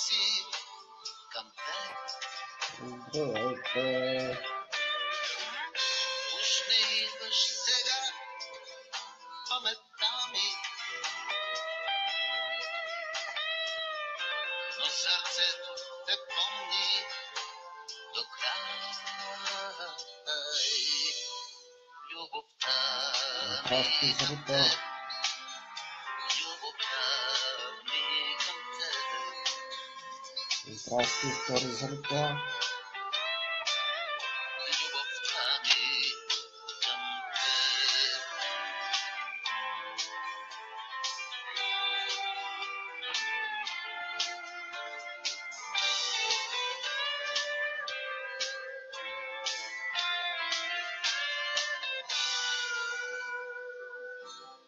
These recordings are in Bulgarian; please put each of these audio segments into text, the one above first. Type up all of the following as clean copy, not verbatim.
си към теб. Здравейте! Уж не идваш сега паметта ми, но сърцето те помни до край. Любовта Здрасти, ми към зрител! теб, любовта ми към теб. Здрасти, втори зрител! Любовта ми към теб.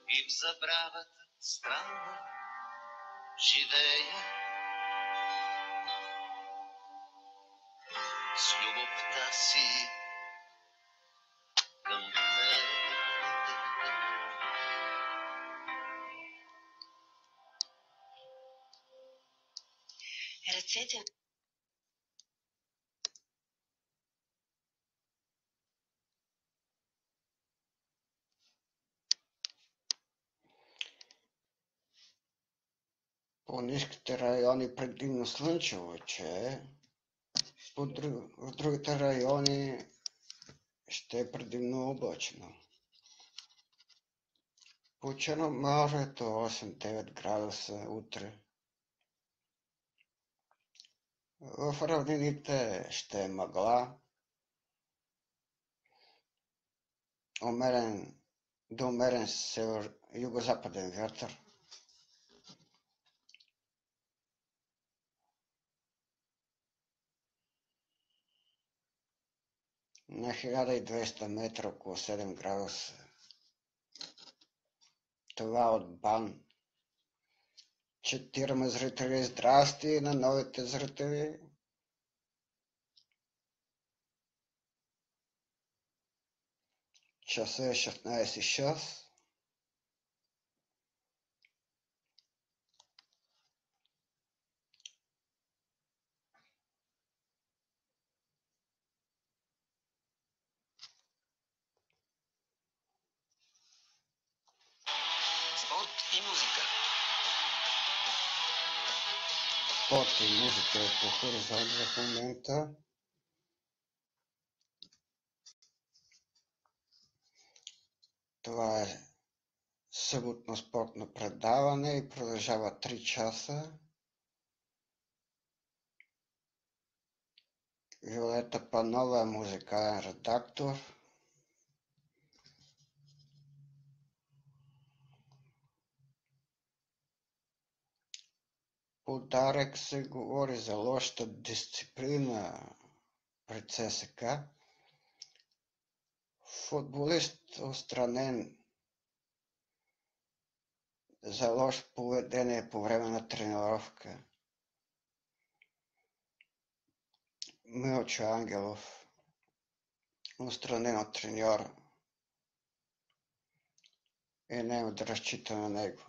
И в забравата странна живея, с любовта си към теб. Ръцете. По ниските райони предимно слънчево, че в другите райони ще е предимно облачно. По Черноморието 8-9 градуса утре. В равнините ще е мъгла. До умерен югозападен вятър. На 1200 метра около 7 градуса. Това от БАН. Четирима зрители, здрасти на новите зрители. Часа е 16:06. Спорт и музика. Спорт и музика е по хоризонт в момента. Това е съботно спортно предаване и продължава 3 часа. Виолета Панова е музикален редактор. Подарък се говори за лошата дисциплина при ЦСКА. Футболист отстранен за лошо поведение по време на тренировка. Милчо Ангелов отстранен от треньора и няма да разчита на него.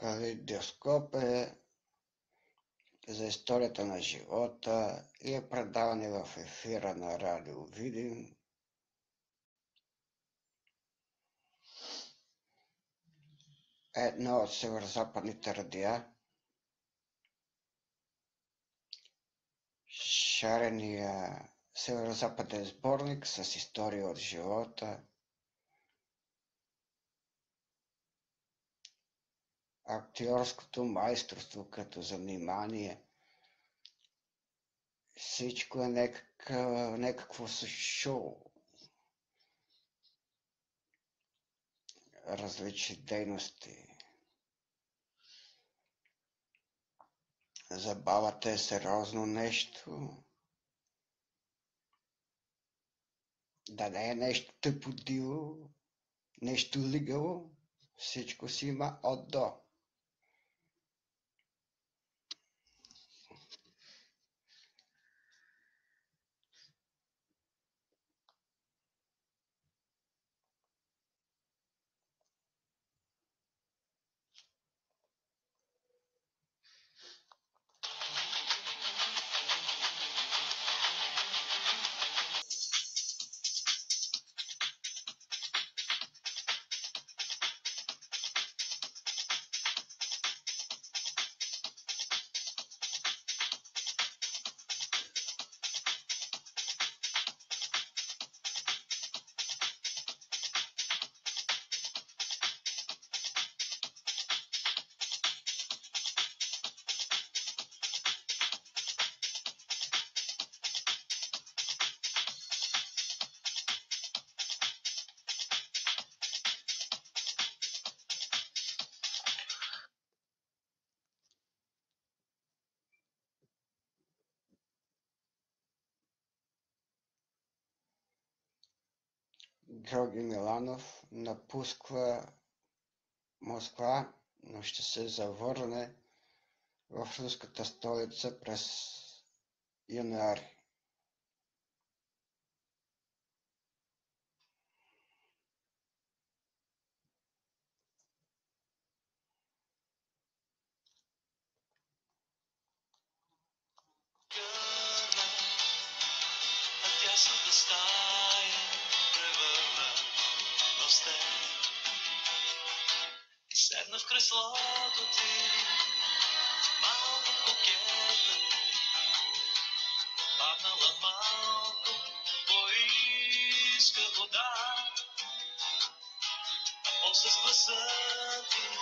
Калейдоскоп е за историята на живота и е предаване в ефира на Радио Видин. Едно от северо-западните радиа. Шарения северо-западен сборник с история от живота. Актьорското майсторство като занимание. Всичко е някакво шоу. Различни дейности. Забавата е сериозно нещо. Да не е нещо тъподило, нещо лигало. Всичко си има от до. Георги Миланов напуска Москва, но ще се завърне в руската столица през януари. Тясната стая превърна в стен и седна в креслото ти, малко кокетна, паднала малко, поиска вода, а после с гласа ти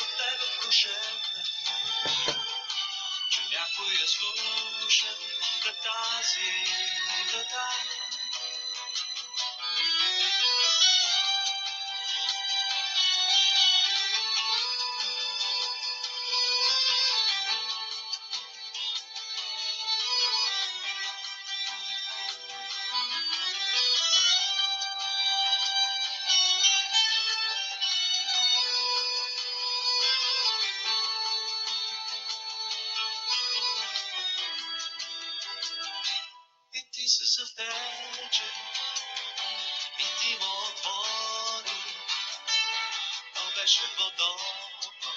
от тебе прошепна, че някой я слуша пред тази врата. И ти се завтече, и ти му отвори, но беше по-добро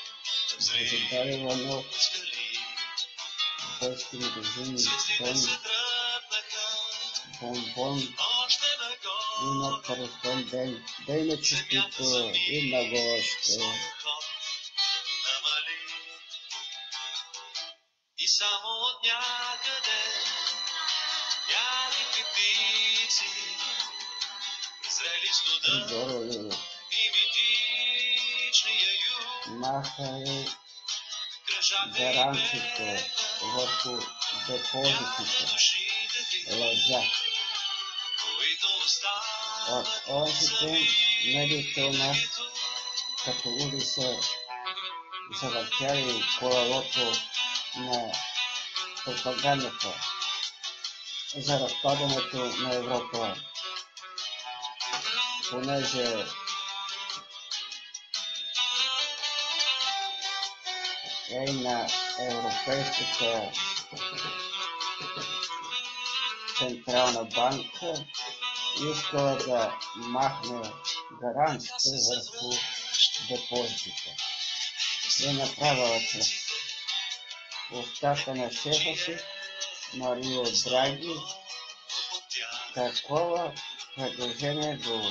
да взривам скали. Польски магазини, Звездите се тръпнаха бомбон още и на нагоре, Парахон ден. Дей на честито и на гости. свой ход намали. И само от някъде някакви птици зрели студа Здорово, и митичния юг. махали Кръжаха и гаранците бегаха, върху няма депозитите. душите ви, Лъжа. които От остават онзи ден медиите нас завидното. като уди се завъртяли колелото на пропагандата за разпадането на Европа, понеже е на Европейската централна банка искала да махне гаранциите върху депозитите. е направила чрез устата на шефа си Марио Драги такова предложение до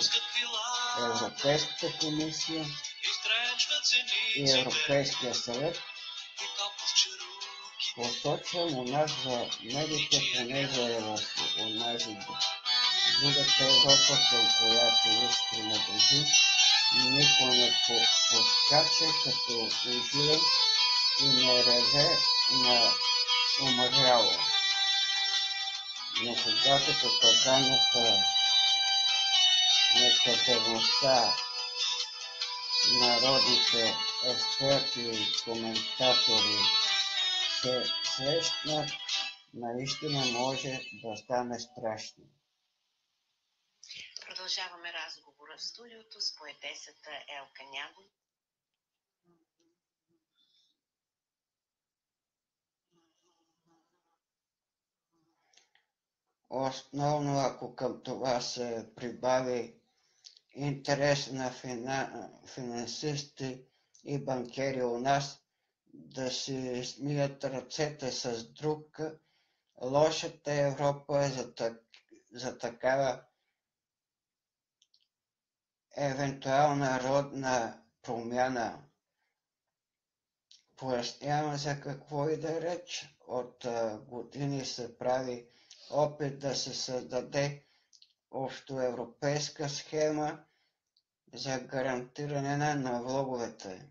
Европейската комисия и Европейския съвет. Посочвам у нас за медиите, понеже в онази другата Европа, към която уж принадлежи, никой не поскача като ужилен и не реве на умряло. Но когато показанията некадърността народните експерти и коментатори се срещнат, наистина може да стане страшно. Продължаваме разговора в студиото с поетесата Елка Нягова. Основно, ако към това се прибави интерес на финансисти и банкери у нас да си смият ръцете с друг, лошата Европа е за такава евентуална родна промяна. Пояснявам за какво и да реч. От години се прави опит да се създаде общоевропейска схема за гарантиране на влоговете.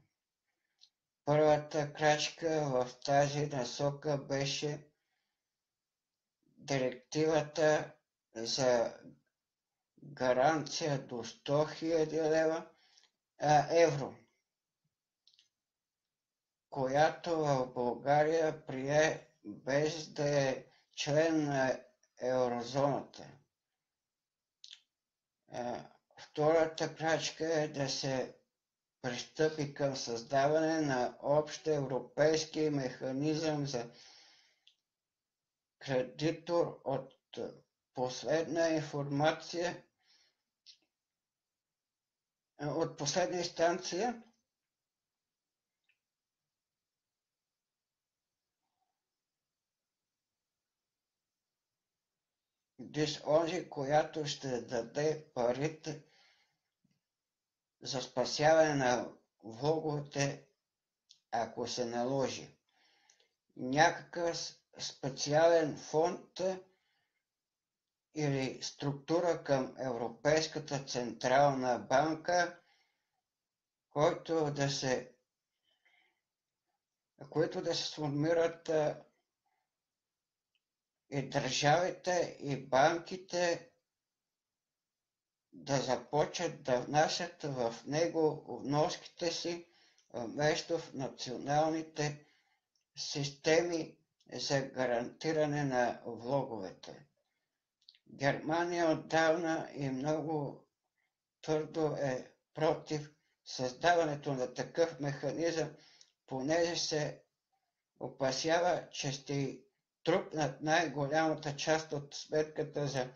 Първата крачка в тази насока беше директивата за гаранция до 100 000 евро, която в България прие без да е член на еврозоната. Втората крачка е да се пристъпи към създаване на общ европейски механизъм за кредитор. От последна информация, от последна инстанция онзи, която ще даде парите за спасяване на влоговете, ако се наложи. Някакъв специален фонд или структура към Европейската централна банка, които да се сформират и държавите, и банките да започнат да внасят в него вноските си вместо в националните системи за гарантиране на влоговете. Германия отдавна и много твърдо е против създаването на такъв механизъм, понеже се опасява, че ще трупнат най-голямата част от сметката за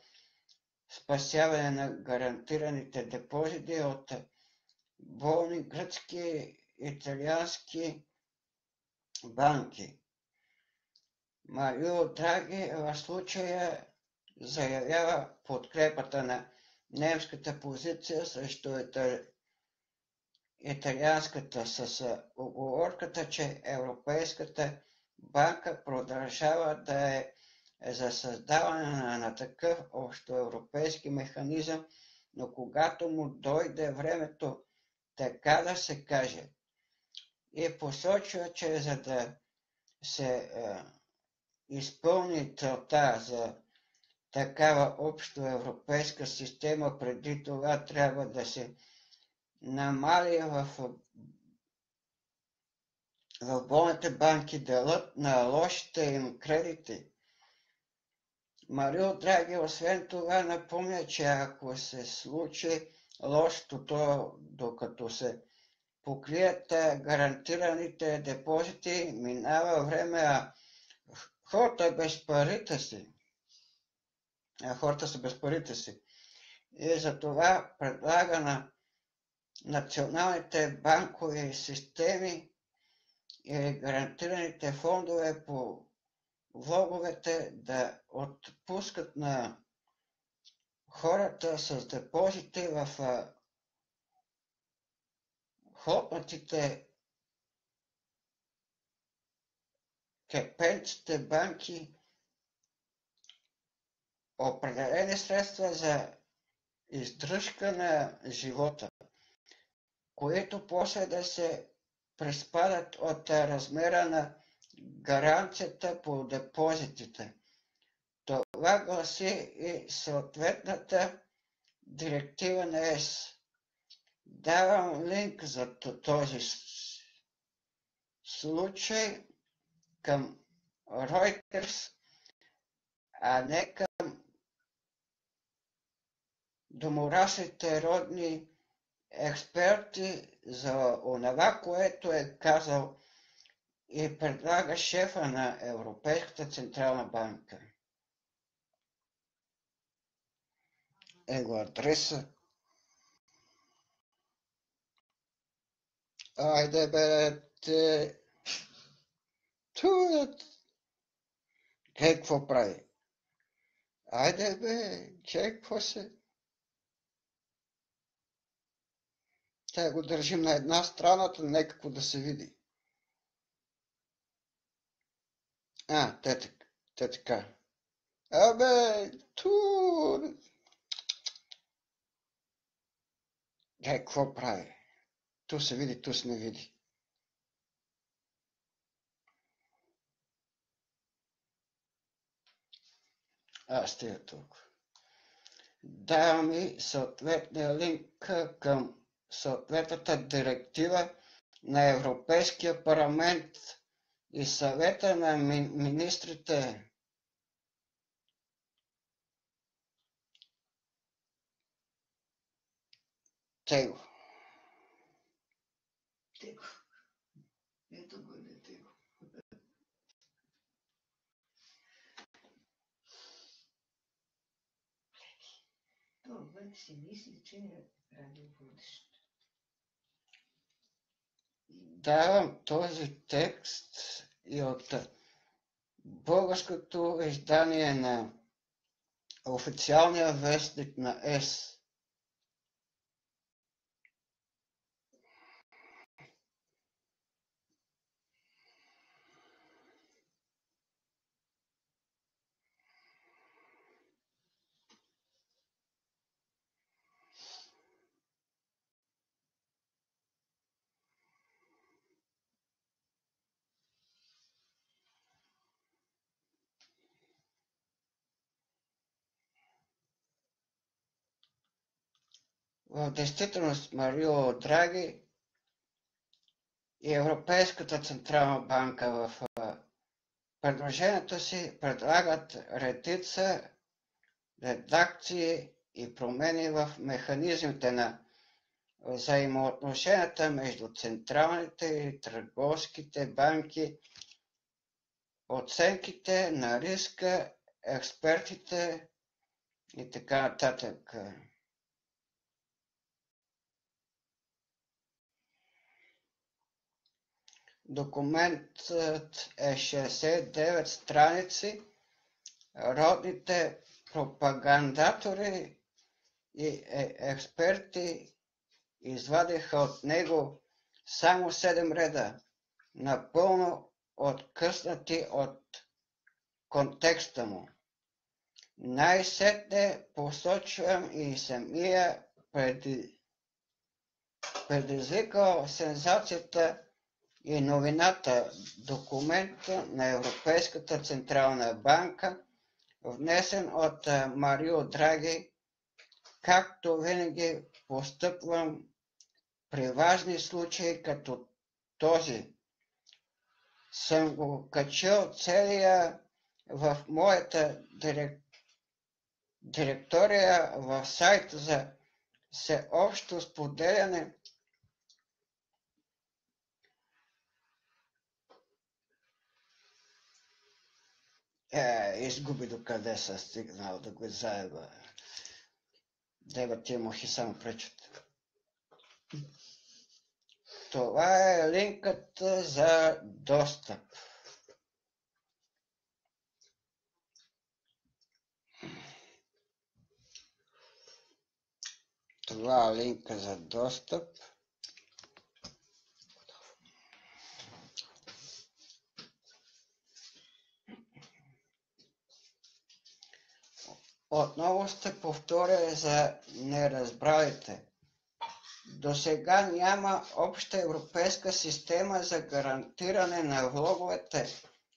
спасяване на гарантираните депозити от болни гръцки, италиански банки. Марио Драги в случая заявява подкрепата на немската позиция срещу италианската с уговорката, че Европейската банка продължава да е за създаване на такъв общоевропейски механизъм, но когато му дойде времето, така да се каже, и посочва, че за да се изпълни целта за такава общоевропейска система, преди това трябва да се намали в болните банки делът на лошите им кредити. Марио Драги освен това напомня, че ако се случи лошото, то докато се покрият гарантираните депозити, минава време, а хората са без парите си. И затова предлага на националните банкови системи или гарантираните фондове по влоговете да отпускат на хората с депозити в хлопнатите кепенците банки определени средства за издръжка на живота, които после да се приспадат от размера на гаранцията по депозитите. Това гласи и съответната директива на ЕС. Давам линк за този случай към Reuters, а не към домораслите родни експерти за онова, което е казал и предлага шефа на Европейската централна банка. Его адреса. Айде бе, те... Какво прави? Айде бе, какво се... Тя го държим на една страната, некако да се види. Те така. Абе, какво прави? Ту се види, ту се не види. Стига толкова. Давам и съответния линк към съответната директива на Европейския парламент и съвета на министрите. Tego. Ето го не Tego. Това си мисли, че е радиоводещ. Давам този текст и от българското издание на официалния вестник на ЕС. В действителност Марио Драги и Европейската централна банка в предложението си предлагат редица редакции и промени в механизмите на взаимоотношенията между централните и търговските банки, оценките на риска, експертите и така нататък. Документът е 69 страници. Родните пропагандатори и експерти извадиха от него само 7 реда, напълно откъснати от контекста му. Най-сетне посочвам и самия предизвикал сензацията и новината документа на Европейската централна банка, внесен от Марио Драги. Както винаги постъпвам при важни случаи като този. Съм го качил целия в моята директория в сайта за всеобщо споделяне. Изгуби докъде съм стигнал да го заеба. Деба тия мухи само пречат. Това е линкът за достъп. Това е линка за достъп. Отново ще повторя за неразбралите. До сега няма обща европейска система за гарантиране на влоговете.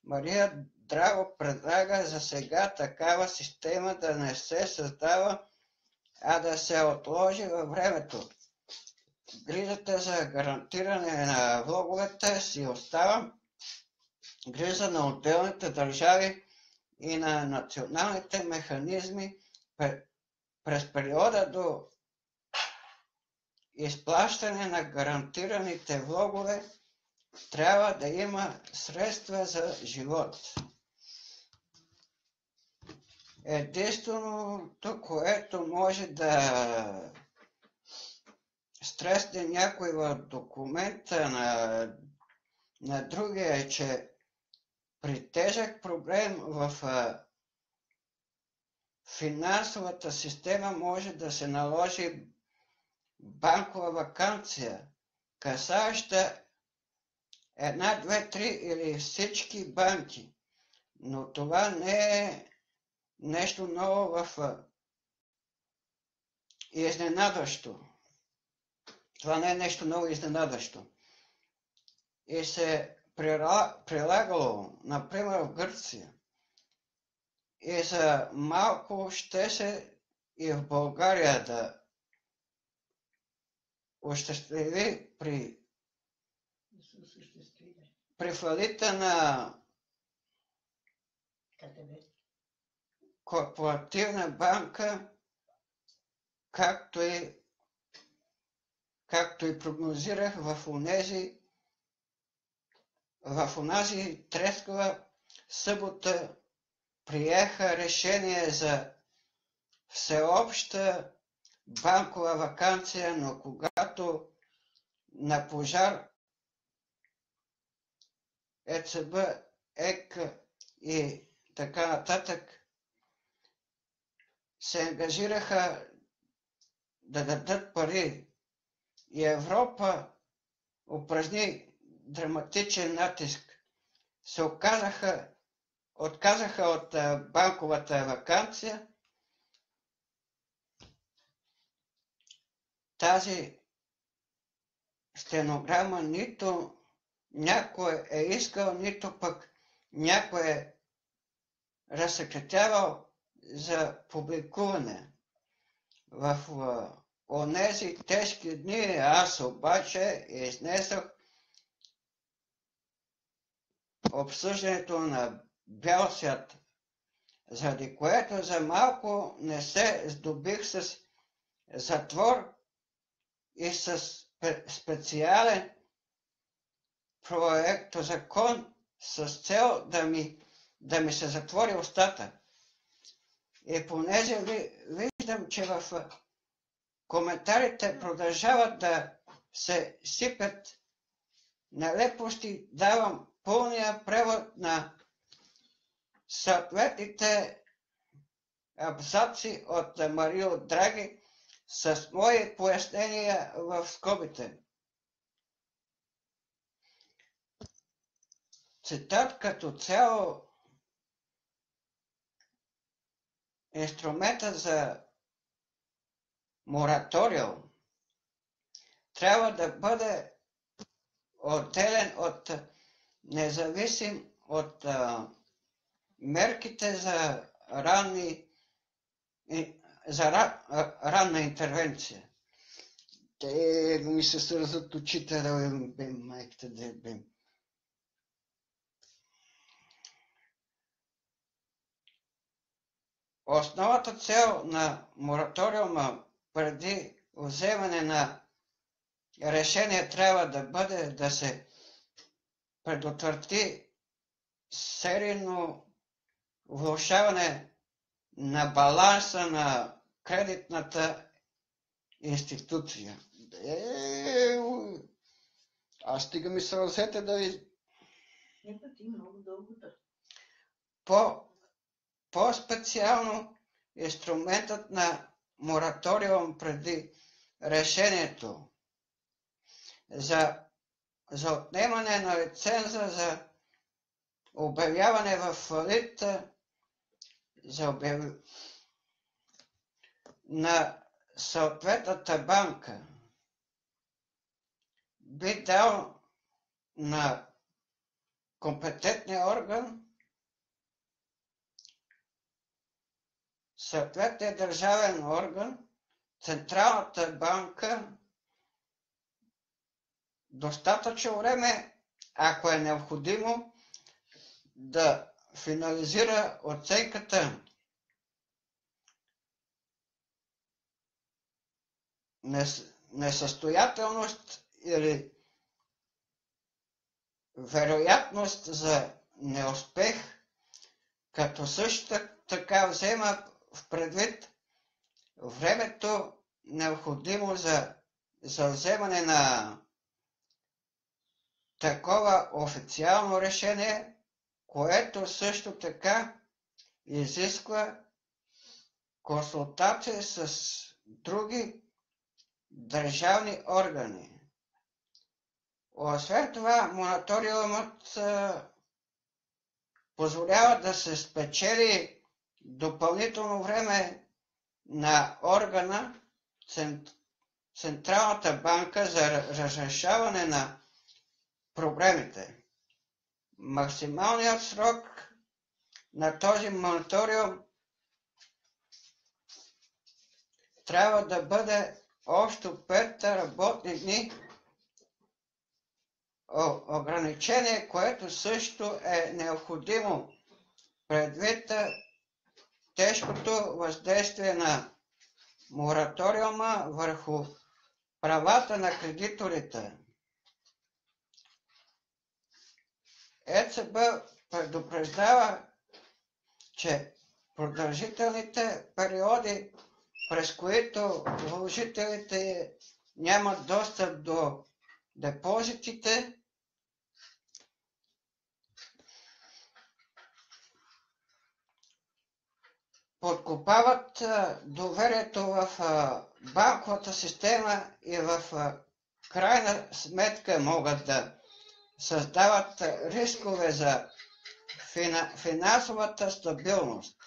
Мария Драго предлага за сега такава система да не се създава, а да се отложи във времето. Грижата за гарантиране на влоговете си остава грижа на отделните държави и на националните механизми. През периода до изплащане на гарантираните влогове трябва да има средства за живот. Единственото, което може да стресне някой в документа на другия е, че при тежък проблем в финансовата система може да се наложи банкова ваканция, касаеща една, две, три или всички банки. Но това не е нещо ново изненадващо. Това не е нещо ново изненадващо. И се прилагало, например, в Гърция. И за малко ще се и в България да осъществи при фалита на корпоративна банка, както и прогнозирах в онази трескава събота, приеха решение за всеобща банкова ваканция, но когато на пожар ЕЦБ, ЕК и така нататък се ангажираха да дадат пари и Европа упражни драматичен натиск, се отказаха от банковата ваканция. Тази стенограма нито някой е искал, нито пък някой е разсекретявал за публикуване. В онези тежки дни аз обаче изнесох обсъждането на бял свят, заради което за малко не се здобих с затвор и с специален проектозакон с цел да ми се затвори устата. И понеже виждам, че в коментарите продължават да се сипят нелепости, давам пълния превод на съответните абзаци от Марио Драги с мои пояснения в скобите. Цитат: като цяло инструментът за мораториум трябва да бъде отделен независим от мерките за ранна интервенция. Те ми се сързат очите, да бем, майката да бем. Основната цел на мораториума преди вземане на решение трябва да бъде да се предотврати серийно влошаване на баланса на кредитната институция. стига ми се ръцете да ви... Не път и много дълго да. По-специално инструментът на мораториум преди решението за отнемане на лиценза, за обявяване в фалит на съответната банка би дал на компетентния орган, съответния държавен орган, Централната банка, достатъчно време, ако е необходимо, да финализира оценката несъстоятелност или вероятност за неуспех, като също така взема в предвид времето необходимо за вземане на такова официално решение, което също така изисква консултация с други държавни органи. Освен това, мораториумът позволява да се спечели допълнително време на органа, Централната банка, за разрешаване на проблемите. Максималният срок на този мораториум трябва да бъде общо 5 работни дни, ограничение, което също е необходимо предвид тежкото въздействие на мораториума върху правата на кредиторите. ЕЦБ предупреждава, че продължителните периоди, през които вложителите нямат достъп до депозитите, подкопават доверието в банковата система и в крайна сметка могат да създават рискове за финансовата стабилност.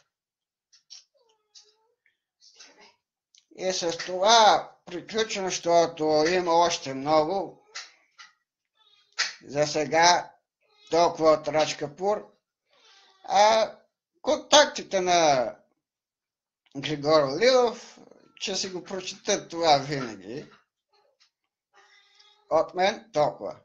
И с това приключвам, защото има още много. За сега толкова от Раджкапур. Контактите на Григор Лилов, че си го прочитат това винаги. От мен толкова.